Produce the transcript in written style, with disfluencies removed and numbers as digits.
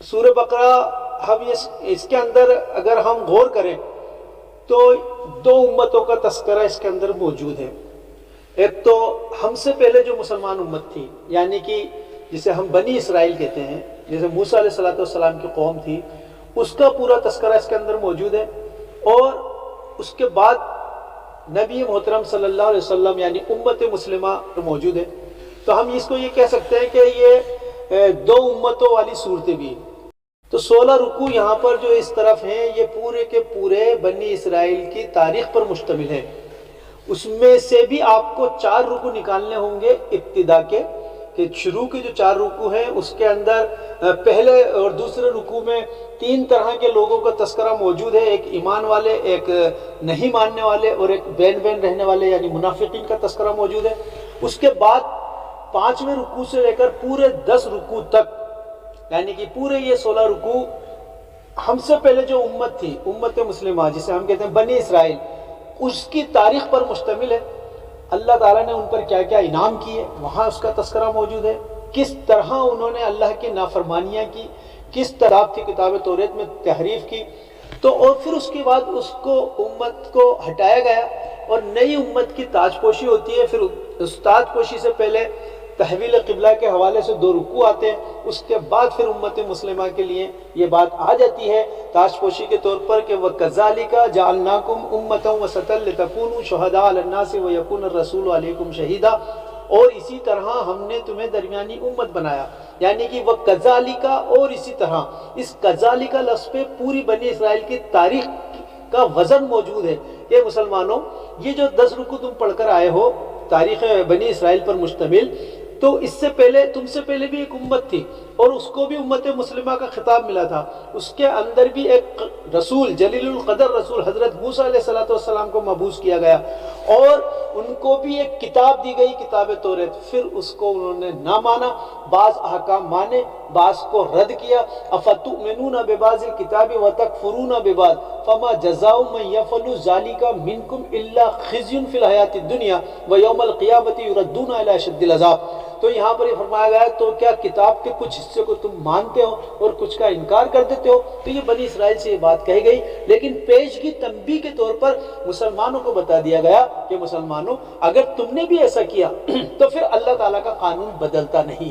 سورہ بقرہ ہم اس کے اندر اگر ہم غور کریں تو دو امتوں کا تذکرہ اس کے اندر موجود ہے۔ ایک تو ہم سے پہلے جو مسلمان امت تھی، یعنی کہ جسے ہم بنی اسرائیل کہتے ہیں، جیسے موسیٰ علیہ السلام کی قوم تھی، اس کا پورا تذکرہ اس کے اندر موجود ہے۔ اور اس کے بعد نبی محترم صلی اللہ علیہ وسلم یعنی امت مسلمہ موجود ہے۔ تو ہم اس کو یہ کہہ سکتے ہیں کہ یہ دو امتوں والی صورتیں بھی ہیں۔ تو 16 رکوع یہاں پر جو اس طرف ہیں یہ پورے کے پورے بنی اسرائیل کی تاریخ پر مشتمل ہے۔ اس میں سے بھی آپ کو 4 رکوع نکالنے ہوں گے ابتدا کے، کہ شروع کے جو 4 رکوع ہیں اس کے اندر پہلے اور دوسرے رکوع میں 3 طرح کے لوگوں کا تذکرہ موجود ہے، ایک ایمان والے، ایک نہیں ماننے والے، اور ایک بین بین رہنے والے یعنی منافقین کا تذکرہ موجود ہے۔ اس کے بعد 5ویں رکوع سے لے کر پورے 10 رکوع تک، یعنی کہ پورے یہ 16 رکوع ہم سے پہلے جو امت تھی، امت مسلمہ جسے ہم کہتے ہیں بنی اسرائیل، اس کی تاریخ پر مشتمل ہے۔ اللہ تعالیٰ نے ان پر کیا کیا انعام کیے وہاں اس کا تذکرہ موجود ہے، کس طرح انہوں نے اللہ کی نافرمانیاں کی، کس طرح کی کتاب توریت میں تحریف کی۔ تو اور پھر اس کے بعد اس کو امت کو ہٹایا گیا اور نئی امت کی تاج پوشی ہوتی ہے۔ پھر اس تاج پوشی سے پہلے تحویل قبلہ کے حوالے سے 2 رکوع آتے ہیں، اس کے بعد پھر امت مسلمہ کے لیے یہ بات آ جاتی ہے تاج پوشی کے طور پر کہ وَكَذَلِكَ جَعَلْنَاكُمْ أُمَّةً وَسَطًا لِتَكُونُوا شُهَدَاءَ عَلَى النَّاسِ وَيَكُونَ الرَّسُولُ عَلَيْكُمْ شَهِيدًا، اور اسی طرح ہم نے تمہیں درمیانی امت بنایا، یعنی کہ وَكَذَلِكَ، اور اسی طرح اس كَذَلِكَ لفظ پہ پوری بنی اسرائیل کی تاریخ کا وزن موجود ہے کہ مسلمانوں یہ جو 10 رکوع تم پڑھ کر آئے ہو تاریخ بنی اسرائیل پر مشتمل، تو اس سے پہلے تم سے پہلے بھی ایک امت تھی اور اس کو بھی امت مسلمہ کا خطاب ملا تھا، اس کے اندر بھی ایک رسول جلیل القدر رسول حضرت موسیٰ علیہ السلام کو مبعوث کیا گیا اور ان کو بھی ایک کتاب دی گئی، کتاب توریت۔ پھر اس کو انہوں نے نہ مانا، بعض احکام مانے، بعض کو رد کیا۔ افتؤمنون ببعض الکتاب وتکفرون ببعض فما جزاء من یفعل ذلک منکم الا خزی فی الحیاۃ الدنیا ویوم القیامۃ یردون الی اشد العذاب۔ تو یہاں پر یہ فرمایا گیا تو کیا کتاب کے کچھ حصے کو تم مانتے ہو اور کچھ کا انکار کر دیتے ہو؟ تو یہ بنی اسرائیل سے یہ بات کہی گئی، لیکن پیشگی تنبیہ کے طور پر مسلمانوں کو بتا دیا گیا کہ مسلمانوں اگر تم نے بھی ایسا کیا تو پھر اللہ تعالیٰ کا قانون بدلتا نہیں۔